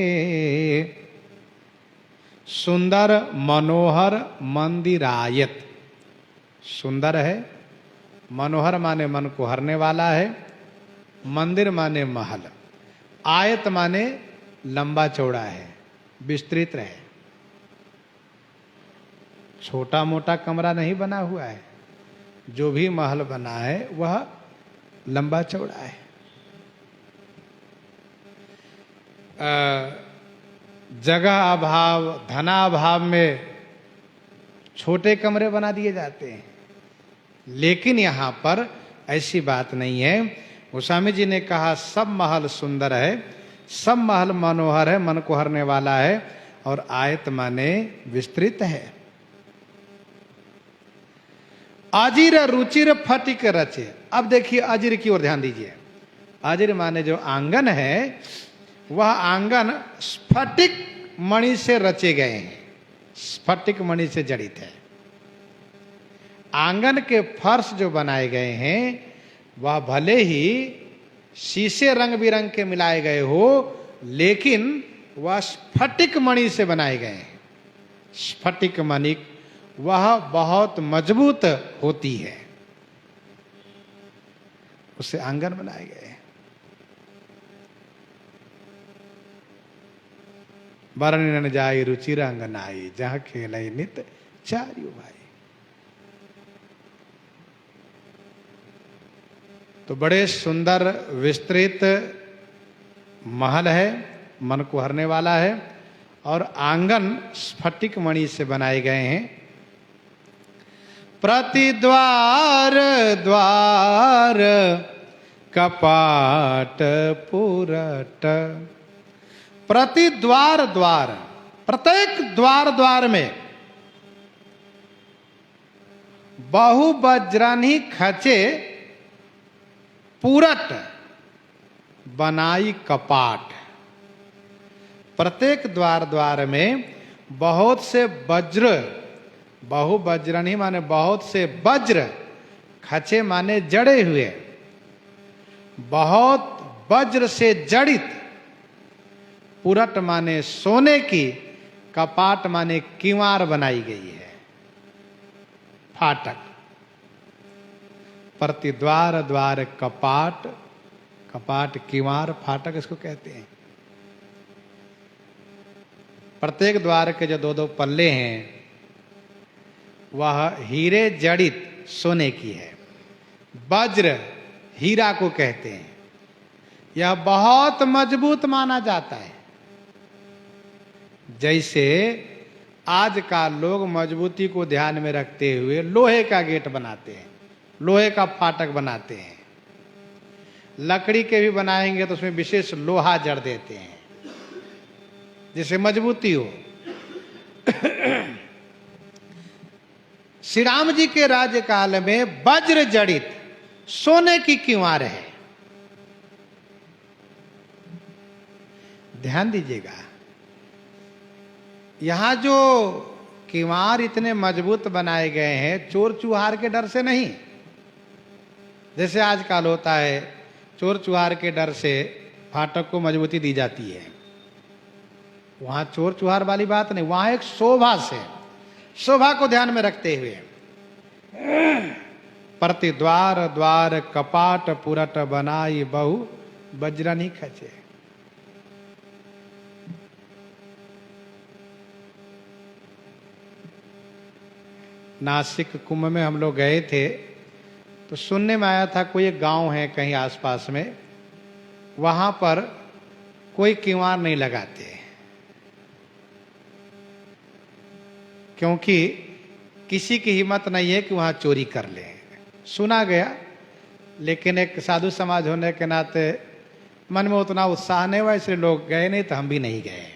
सुंदर मनोहर मंदिरायत, सुंदर है, मनोहर माने मन को हरने वाला है, मंदिर माने महल, आयत माने लंबा चौड़ा है, विस्तृत है। छोटा मोटा कमरा नहीं बना हुआ है, जो भी महल बना है वह लंबा चौड़ा है। जगह अभाव, धनाभाव में छोटे कमरे बना दिए जाते हैं, लेकिन यहां पर ऐसी बात नहीं है। गोस्वामी जी ने कहा सब महल सुंदर है, सब महल मनोहर है, मन को हरने वाला है, और आयत माने विस्तृत है। अजिर रुचिर फटिक रचे। अब देखिए अजिर की ओर ध्यान दीजिए। अजिर माने जो आंगन है, वह आंगन स्फटिक मणि से रचे गए हैं, स्फटिक मणि से जड़ित है। आंगन के फर्श जो बनाए गए हैं वह भले ही शीशे रंग बिरंग के मिलाए गए हो, लेकिन वह स्फटिक मणि से बनाए गए हैं। स्फटिक मणि वह बहुत मजबूत होती है, उससे आंगन बनाए गए हैं। वर्ण जाई रुचिर अंगनाई, जहां खेलई नित चारियो भाई। तो बड़े सुंदर विस्तृत महल है, मन को हरने वाला है, और आंगन स्फटिक मणि से बनाए गए हैं। प्रतिद्वार द्वार कपाट पुरट। प्रतिद्वार द्वार, प्रत्येक द्वार द्वार में बहु वज्रान्ही खचे पुरट बनाई कपाट। प्रत्येक द्वार द्वार में बहुत से वज्र, बहु वज्रान्ही माने बहुत से वज्र, खचे माने जड़े हुए, बहुत वज्र से जड़ित, पुरट माने सोने की, कपाट माने किवाड़ बनाई गई है, फाटक। प्रतिद्वार द्वार कपाट, कपाट किवाड़ फाटक इसको कहते हैं। प्रत्येक द्वार के जो दो दो पल्ले हैं वह हीरे जड़ित सोने की है। वज्र हीरा को कहते हैं। यह बहुत मजबूत माना जाता है। जैसे आजकल लोग मजबूती को ध्यान में रखते हुए लोहे का गेट बनाते हैं, लोहे का फाटक बनाते हैं। लकड़ी के भी बनाएंगे तो उसमें विशेष लोहा जड़ देते हैं जिससे मजबूती हो। श्री राम जी के राज्यकाल में वज्र जड़ित सोने की किवाड़ है। ध्यान दीजिएगा, यहां जो किवाड़ इतने मजबूत बनाए गए हैं चोर चुहार के डर से नहीं। जैसे आजकल होता है, चोर चुहार के डर से फाटक को मजबूती दी जाती है। वहां चोर चुहार वाली बात नहीं, वहां एक शोभा से, शोभा को ध्यान में रखते हुए प्रतिद्वार द्वार कपाट पुरट बनाई बहु वज्रान्ही खचे। नासिक कुंभ में हम लोग गए थे तो सुनने में आया था कोई एक गांव है कहीं आसपास में, वहां पर कोई किवाड़ नहीं लगाते क्योंकि किसी की हिम्मत नहीं है कि वहां चोरी कर ले। सुना गया, लेकिन एक साधु समाज होने के नाते मन में उतना उत्साह नहीं हुआ, इसलिए लोग गए नहीं, तो हम भी नहीं गए।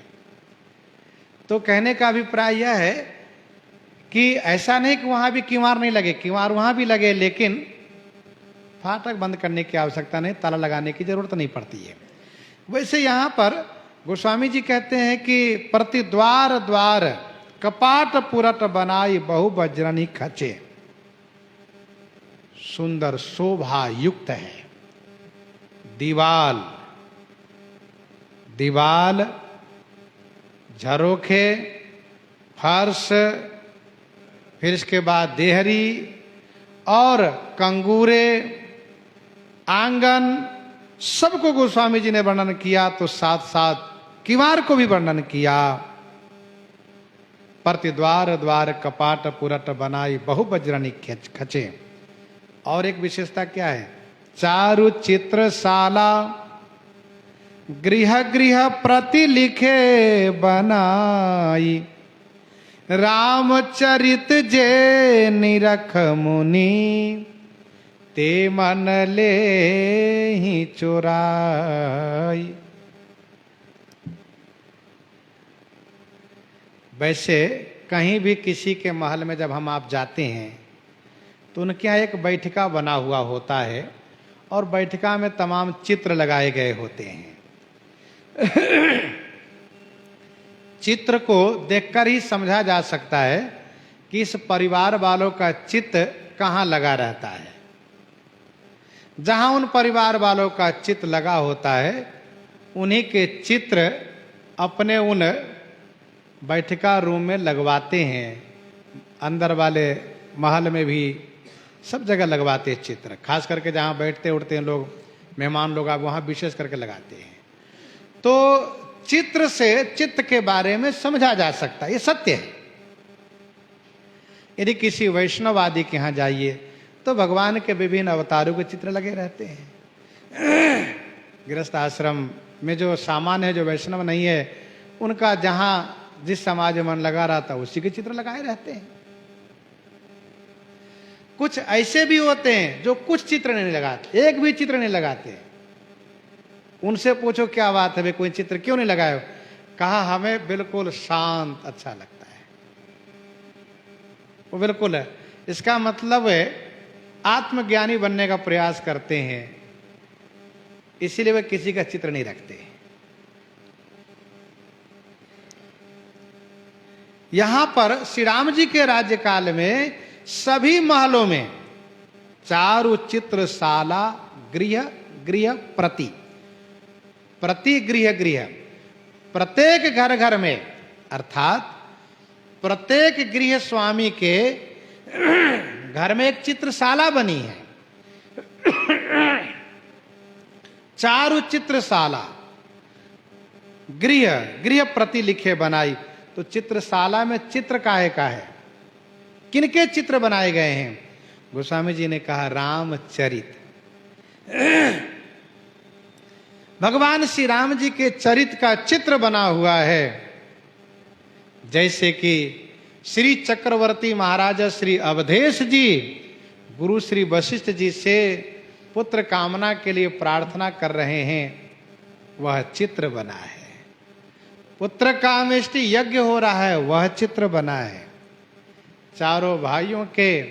तो कहने का अभिप्राय यह है कि ऐसा नहीं कि वहां भी किवाड़ नहीं लगे, किवाड़ वहां भी लगे, लेकिन फाटक बंद करने की आवश्यकता नहीं, ताला लगाने की जरूरत नहीं पड़ती है। वैसे यहां पर गोस्वामी जी कहते हैं कि प्रतिद्वार द्वार कपाट पुरट बनाई बहु वज्रान्ही खचे। सुंदर शोभा युक्त है। दीवाल, दीवाल, झरोखे, फर्श, फिर इसके बाद देहरी और कंगूरे, आंगन, सबको गोस्वामी जी ने वर्णन किया। तो साथ साथ किवाड़ को भी वर्णन किया। प्रतिद्वार द्वार कपाट पुरट बनाई बहु वज्रान्ही खचे। और एक विशेषता क्या है? चारु चित्रशाला गृह गृह प्रति लिखे बनाई। रामचरित जे निरख मुनि ते मन ले ही चुराई। वैसे कहीं भी किसी के महल में जब हम आप जाते हैं तो उनके यहाँ एक बैठका बना हुआ होता है और बैठका में तमाम चित्र लगाए गए होते हैं। चित्र को देखकर ही समझा जा सकता है कि इस परिवार वालों का चित्त कहाँ लगा रहता है। जहां उन परिवार वालों का चित्त लगा होता है उन्हीं के चित्र अपने उन बैठका रूम में लगवाते हैं। अंदर वाले महल में भी सब जगह लगवाते हैं चित्र, खास करके जहाँ बैठते उठते हैं लोग, मेहमान लोग, आप वहाँ विशेष करके लगाते हैं। तो चित्र से चित्त के बारे में समझा जा सकता है, ये सत्य है। यदि किसी वैष्णववादी के यहाँ जाइए तो भगवान के विभिन्न अवतारों के चित्र लगे रहते हैं। गृहस्थ आश्रम में जो सामान है, जो वैष्णव नहीं है, उनका जहां जिस समाज में मन लगा रहा था उसी के चित्र लगाए रहते हैं। कुछ ऐसे भी होते हैं जो कुछ चित्र नहीं लगाते, एक भी चित्र नहीं लगाते। उनसे पूछो क्या बात है भाई, कोई चित्र क्यों नहीं लगाए? कहा हमें बिल्कुल शांत अच्छा लगता है। वो बिल्कुल है, इसका मतलब है आत्मज्ञानी बनने का प्रयास करते हैं, इसीलिए वे किसी का चित्र नहीं रखते। यहां पर श्री राम जी के राज्यकाल में सभी महलों में चारु चित्रशाला गृह गृह प्रति प्रति गृह गृह, प्रत्येक घर घर में अर्थात प्रत्येक गृह स्वामी के घर में एक चित्रशाला बनी है। चारु चित्रशाला गृह गृह प्रति लिखे बनाई। तो चित्रशाला में चित्र काहे का है, किनके चित्र बनाए गए हैं? गोस्वामी जी ने कहा रामचरित, भगवान श्री राम जी के चरित्र का चित्र बना हुआ है। जैसे कि श्री चक्रवर्ती महाराज श्री अवधेश जी गुरु श्री वशिष्ठ जी से पुत्र कामना के लिए प्रार्थना कर रहे हैं, वह चित्र बना है। पुत्र कामेष्टि यज्ञ हो रहा है, वह चित्र बना है। चारों भाइयों के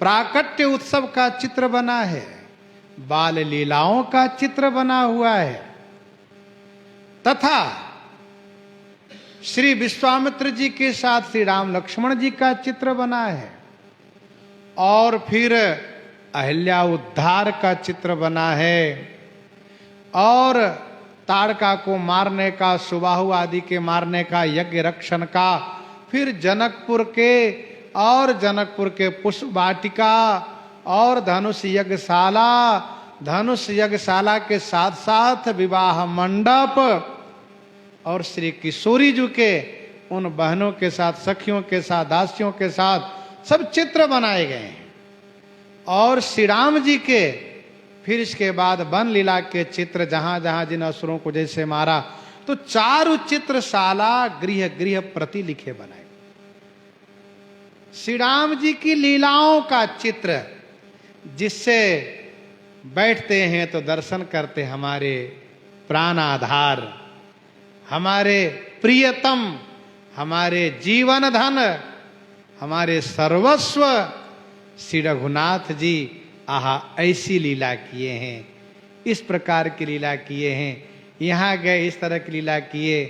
प्राकट्य उत्सव का चित्र बना है, बाल लीलाओं का चित्र बना हुआ है, तथा श्री विश्वामित्र जी के साथ श्री राम लक्ष्मण जी का चित्र बना है, और फिर अहिल्या उद्धार का चित्र बना है, और ताड़का को मारने का, सुबाहु आदि के मारने का, यज्ञ रक्षण का, फिर जनकपुर के पुष्प वाटिका और धनुष यज्ञशाला, धनुष यज्ञशाला के साथ साथ विवाह मंडप और श्री किशोरी जी के उन बहनों के साथ, सखियों के साथ, दासियों के साथ सब चित्र बनाए गए हैं। और श्री राम जी के फिर इसके बाद वन लीला के चित्र, जहां जहां जिन असुरों को जैसे मारा, तो चारु चित्रशाला गृह गृह प्रति लिखे बनाए। श्री राम जी की लीलाओं का चित्र, जिससे बैठते हैं तो दर्शन करते हमारे प्राण आधार, हमारे प्रियतम, हमारे जीवन धन, हमारे सर्वस्व श्री रघुनाथ जी आहा ऐसी लीला किए हैं, इस प्रकार की लीला किए हैं, यहाँ गए इस तरह की लीला किए,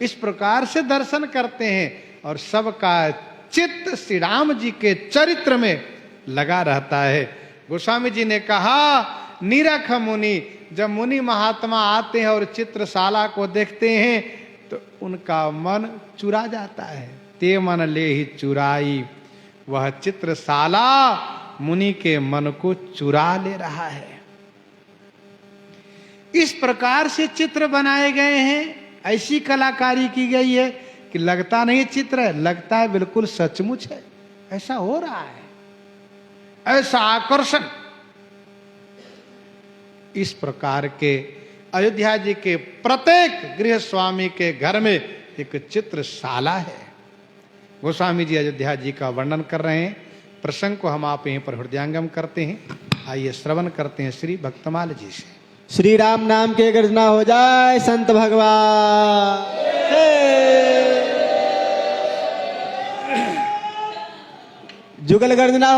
इस प्रकार से दर्शन करते हैं। और सबका चित्त श्री राम जी के चरित्र में लगा रहता है। गोस्वामी जी ने कहा निरख मुनि, जब मुनि महात्मा आते हैं और चित्रशाला को देखते हैं तो उनका मन चुरा जाता है। ते मन ले ही चुराई, वह चित्रशाला मुनि के मन को चुरा ले रहा है। इस प्रकार से चित्र बनाए गए हैं, ऐसी कलाकारी की गई है कि लगता नहीं चित्र है, लगता है बिल्कुल सचमुच है। ऐसा हो रहा है, ऐसा आकर्षण। इस प्रकार के अयोध्या जी के प्रत्येक गृह स्वामी के घर में एक चित्रशाला है। गोस्वामी जी अयोध्या जी का वर्णन कर रहे हैं। प्रसंग को हम आप यहीं पर हृदयांगम करते हैं। आइए श्रवण करते हैं श्री भक्तमाल जी से। श्री राम नाम के गर्जना हो जाए संत भगवान। जुगल गर्जना